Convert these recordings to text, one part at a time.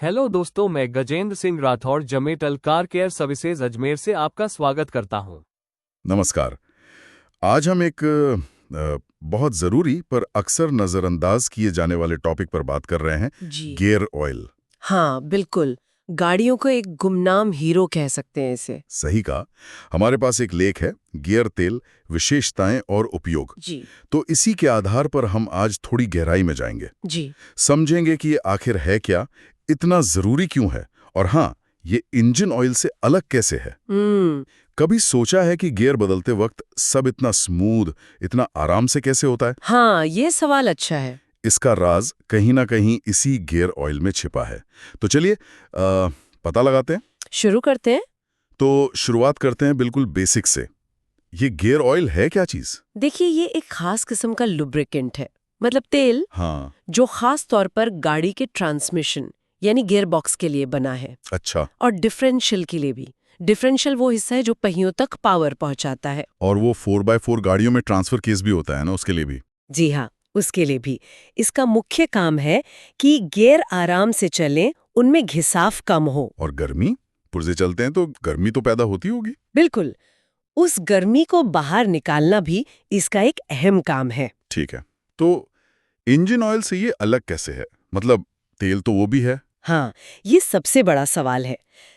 Hello दोस्तों, मैं गजेंद्र सिंह राठौर जमेटल कार केयर सर्विसेज अजमेर से आपका स्वागत करता हूं। नमस्कार। आज हम एक बहुत ज़रूरी पर अक्सर नज़रअंदाज किए जाने वाले टॉपिक पर बात कर रहे हैं। जी। Gear oil. हाँ, बिल्कुल। गाड़ियों को एक गुमनाम हीरो कह सकते हैं इसे। सही कहा। हमारे पास एक लेख है, गियर तेल, विशेषताएं और उपयोग। जी। तो इसी के आधार पर हम आज थोड़ी गहराई में जाएंगे, जी। समझेंगे कि ये आखिर है क्या, इतना ज़रूरी क्यों है, और हाँ, ये इंजन ऑयल से अलग कैसे है। कभी सोचा है कि गियर बदलते वक्त सब इतना स्मूथ, इतना आराम से कैसे होता है? हाँ, ये सवाल अच्छा है। इसका राज कहीं ना कहीं इसी गियर ऑयल में छिपा है। तो चलिए पता लगाते हैं। शुरू करते हैं। तो शुरुआत करते हैं बिल्कुल बेसिक से। ये गियर ऑयल है क्या चीज? देखिए, ये एक खास किस्म का लुब्रिकेंट है, मतलब तेल, हाँ। जो खास तौर पर गाड़ी के ट्रांसमिशन यानी गियर बॉक्स के लिए बना है। अच्छा। और डिफरेंशियल के लिए भी। डिफरेंशियल वो हिस्सा है जो पहियों तक पावर पहुंचाता है। और वो 4x4 गाड़ियों में ट्रांसफर केस भी होता है ना, उसके लिए भी? जी हाँ, उसके लिए भी। इसका मुख्य काम है कि गियर आराम से चलें, उनमें घिसाव कम हो। और गर्मी, पुर्जे चलते हैं तो गर्मी तो पैदा होती होगी। बिल्कुल। उस गर्मी को बाहर निकालना भी इसका एक अहम काम है। ठीक है। तो इंजन ऑयल से ये अलग कैसे है? मतलब तेल तो वो भी है। हाँ, ये सबसे बड़ा सवाल है।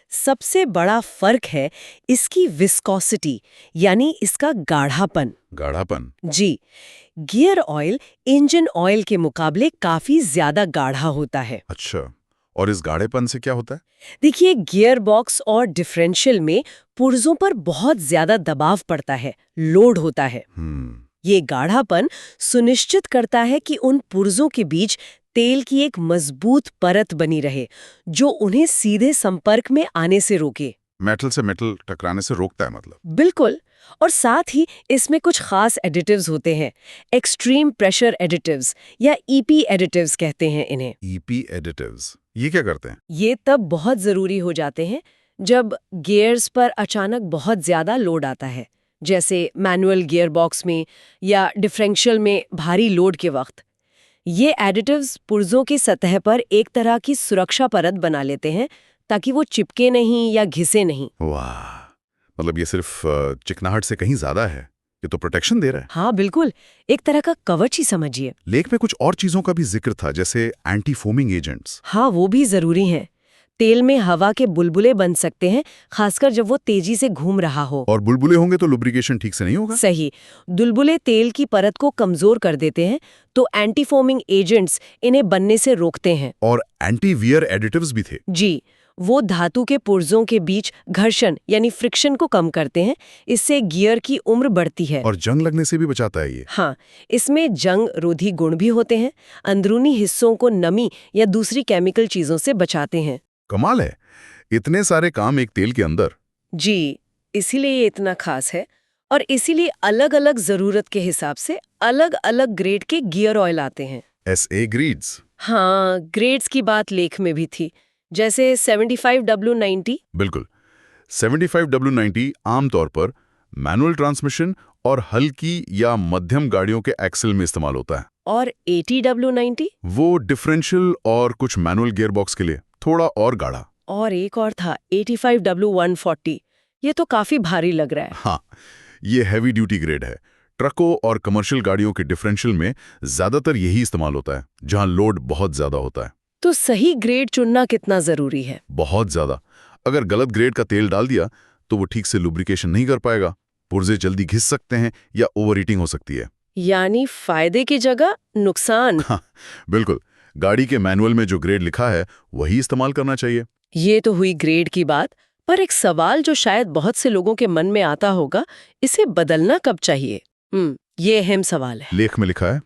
सबसे बड़ा फर्क है इसकी विस्कोसिटी, यानी इसका गाढ़ापन। गाढ़ापन? जी, गियर ऑयल इंजन ऑयल के मुकाबले काफी ज्यादा गाढ़ा होता है। अच्छा। और इस गाढ़ेपन से क्या होता है? देखिए, गियर बॉक्स और डिफरेंशियल में पुर्जों पर बहुत ज्यादा दबाव पड़ता है, लोड होता है। ये गाढ़ापन सुनिश्चित करता है कि उन पुर्जों के बीच तेल की एक मजबूत परत बनी रहे, जो उन्हें सीधे संपर्क में आने से रोके। मेटल से मेटल टकराने से रोकता है मतलब? बिल्कुल। और साथ ही इसमें कुछ खास एडिटिव्स होते हैं, एक्सट्रीम प्रेशर एडिटिव्स या ईपी एडिटिव्स कहते हैं इन्हें। ईपी एडिटिव्स, ये क्या करते हैं? ये तब बहुत जरूरी हो जाते हैं जब गियर्स पर अचानक बहुत ज्यादा लोड आता है, जैसे मैनुअल गियर बॉक्स में या डिफरेंशियल में भारी लोड के वक्त। ये एडिटिव्स पुर्जों की सतह पर एक तरह की सुरक्षा परत बना लेते हैं, ताकि वो चिपके नहीं या घिसे नहीं। वाह, मतलब ये सिर्फ चिकनाहट से कहीं ज्यादा है। ये तो प्रोटेक्शन दे रहा है। हाँ बिल्कुल, एक तरह का कवच ही समझिए। लेख में कुछ और चीजों का भी जिक्र था, जैसे एंटी फोमिंग एजेंट्स। हाँ, वो भी जरूरी हैं। तेल में हवा के बुलबुले बन सकते हैं, खासकर जब वो तेजी से घूम रहा हो। और बुलबुले होंगे तो लुब्रिकेशन ठीक से नहीं होगा। सही। बुलबुले तेल की परत को कमजोर कर देते हैं, तो एंटी फोमिंग एजेंट्स इन्हें बनने से रोकते हैं। और एंटी वियर एडिटिव्स भी थे। जी, वो धातु के पुर्जों के बीच घर्षण यानी फ्रिक्शन को कम करते हैं। इससे गियर की उम्र बढ़ती है। और जंग लगने से भी बचाता है ये। हाँ, इसमें जंग रोधी गुण भी होते हैं। अंदरूनी हिस्सों को नमी या दूसरी केमिकल चीजों से बचाते हैं। कमाल है, इतने सारे काम एक तेल के अंदर। जी, इसीलिए ये इतना खास है। और इसीलिए अलग-अलग जरूरत के हिसाब से अलग-अलग ग्रेड के गियर ऑयल आते हैं। SA grades? हाँ, ग्रेड्स की बात लेख में भी थी, जैसे 75W90। बिल्कुल। 75W90 आमतौर पर मैनुअल ट्रांसमिशन और हल्की या मध्यम गाड़ियों के एक्सल में इस्तेमाल होता है। और 80W90? वो डिफरेंशियल और कुछ मैनुअल गियरबॉक्स के लिए थोड़ा और गाढ़ा। और एक और था 85W140। ये तो काफी भारी लग रहा है। हाँ, ये हैवी ड्यूटी ग्रेड है। ट्रकों और कमर्शियल गाड़ियों के डिफरेंशियल में ज्यादातर यही इस्तेमाल होता है, जहां लोड बहुत ज्यादा होता है। तो सही ग्रेड चुनना कितना जरूरी है? बहुत ज्यादा। अगर गलत ग्रेड का तेल डाल दिया तो वो ठीक से लुब्रिकेशन नहीं कर पाएगा, पुर्जे जल्दी घिस सकते हैं या ओवर हीटिंग हो सकती है। यानी फायदे की जगह नुकसान। हाँ, बिल्कुल। गाड़ी के मैनुअल में जो ग्रेड लिखा है वही इस्तेमाल करना चाहिए। ये तो हुई ग्रेड की बात, पर एक सवाल जो शायद बहुत से लोगों के मन में आता होगा, इसे बदलना कब चाहिए? ये अहम सवाल है। लेख में लिखा है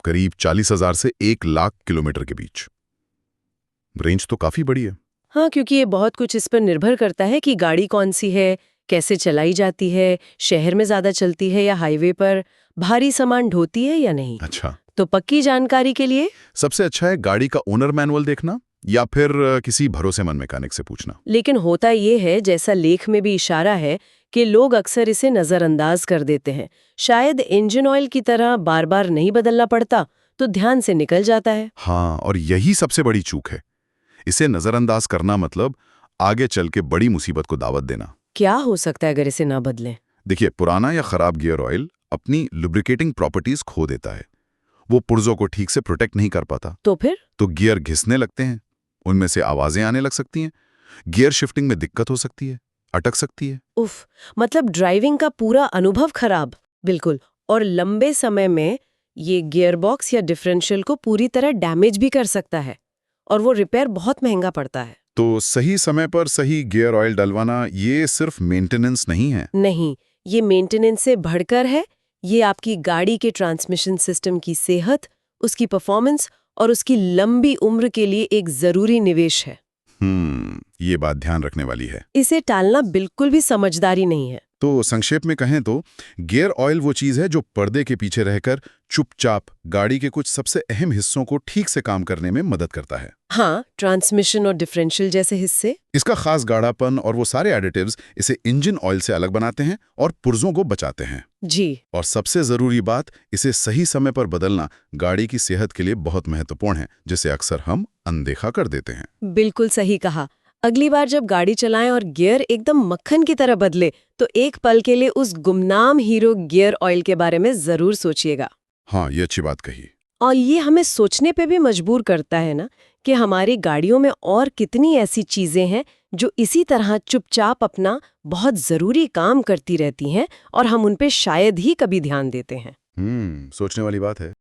करीब 40,000 से 1,00,000 किलोमीटर के बीच। रेंज तो काफी बड़ी है। हाँ, क्योंकि ये बहुत कुछ इस पर निर्भर करता है कि गाड़ी कौन सी है, कैसे चलाई जाती है, शहर में ज्यादा चलती है या हाईवे पर, भारी सामान ढोती है या नहीं। अच्छा। तो पक्की जानकारी के लिए सबसे अच्छा है गाड़ी का ओनर मैनुअल देखना या फिर किसी भरोसेमंद मैकेनिक से पूछना। लेकिन होता ये है, जैसा लेख में भी इशारा है, कि लोग अक्सर इसे नजरअंदाज कर देते हैं। शायद इंजन ऑयल की तरह बार बार नहीं बदलना पड़ता, तो ध्यान से निकल जाता है। हाँ, और यही सबसे बड़ी चूक है। इसे नजरअंदाज करना मतलब आगे चल के बड़ी मुसीबत को दावत देना। क्या हो सकता है अगर इसे ना बदलें? देखिए, पुराना या खराब गियर ऑयल अपनी लुब्रिकेटिंग प्रॉपर्टीज खो देता है। वो पुर्जों को ठीक से प्रोटेक्ट नहीं कर पाता, तो फिर? तो गियर घिसने लगते हैं, उनमें से आवाजें आने लग सकती हैं, गियर शिफ्टिंग में दिक्कत हो सकती है, अटक सकती है। उफ, मतलब ड्राइविंग का पूरा अनुभव खराब। बिल्कुल। और लंबे समय में ये गियरबॉक्स या डिफरेंशियल को पूरी तरह डैमेज भी कर सकता है, और वो रिपेयर बहुत महंगा पड़ता है। तो सही समय पर सही गियर ऑयल डलवाना ये सिर्फ मेंटेनेंस नहीं है। नहीं, ये मेंटेनेंस से बढ़कर है। ये आपकी गाड़ी के ट्रांसमिशन सिस्टम की सेहत, उसकी परफॉर्मेंस और उसकी लंबी उम्र के लिए एक जरूरी निवेश है। ये बात ध्यान रखने वाली है। इसे टालना बिल्कुल भी समझदारी नहीं है। तो संक्षेप में कहें तो गियर ऑयल वो चीज है जो पर्दे के पीछे रहकर चुपचाप गाड़ी के कुछ सबसे अहम हिस्सों को ठीक से काम करने में मदद करता है। हाँ, ट्रांसमिशन और डिफरेंशियल जैसे हिस्से। इसका खास गाढ़ापन और वो सारे एडिटिव्स इसे इंजन ऑयल से अलग बनाते हैं और पुर्जों को बचाते हैं। जी। और सबसे जरूरी बात, इसे सही समय पर बदलना गाड़ी की सेहत के लिए बहुत महत्वपूर्ण है, जिसे अक्सर हम अनदेखा कर देते हैं। बिल्कुल सही कहा। अगली बार जब गाड़ी चलाएं और गियर एकदम मक्खन की तरह बदले, तो एक पल के लिए उस गुमनाम हीरो गियर ऑयल के बारे में जरूर सोचिएगा। हाँ, ये अच्छी बात कही। और ये हमें सोचने पे भी मजबूर करता है ना, कि हमारी गाड़ियों में और कितनी ऐसी चीजें हैं जो इसी तरह चुपचाप अपना बहुत जरूरी काम करती रहती हैं और हम उन पे शायद ही कभी ध्यान देते हैं। सोचने वाली बात है।